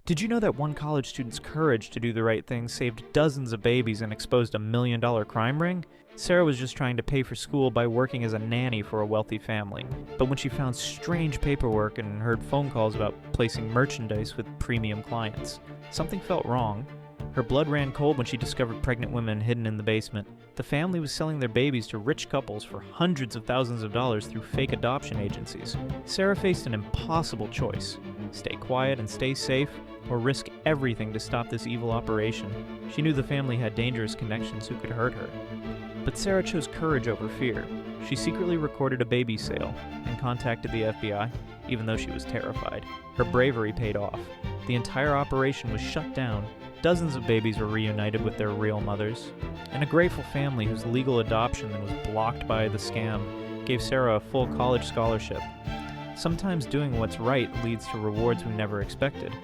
Did you know that one college student's courage to do the right thing saved dozens of babies and exposed $1 million crime ring? Sarah was just trying to pay for school by working as a nanny for a wealthy family. But when she found strange paperwork and heard phone calls about placing merchandise with premium clients, something felt wrong. Her blood ran cold when she discovered pregnant women hidden in the basement. The family was selling their babies to rich couples for hundreds of thousands of dollars through fake adoption agencies. Sarah faced an impossible choice: stay quiet and stay safe, or risk everything to stop this evil operation. She knew the family had dangerous connections who could hurt her. But Sarah chose courage over fear. She secretly recorded a baby sale and contacted the FBI, even though she was terrified. Her bravery paid off. The entire operation was shut down. Dozens of babies were reunited with their real mothers, and a grateful family whose legal adoption was blocked by the scam gave Sarah a full college scholarship. Sometimes doing what's right leads to rewards we never expected.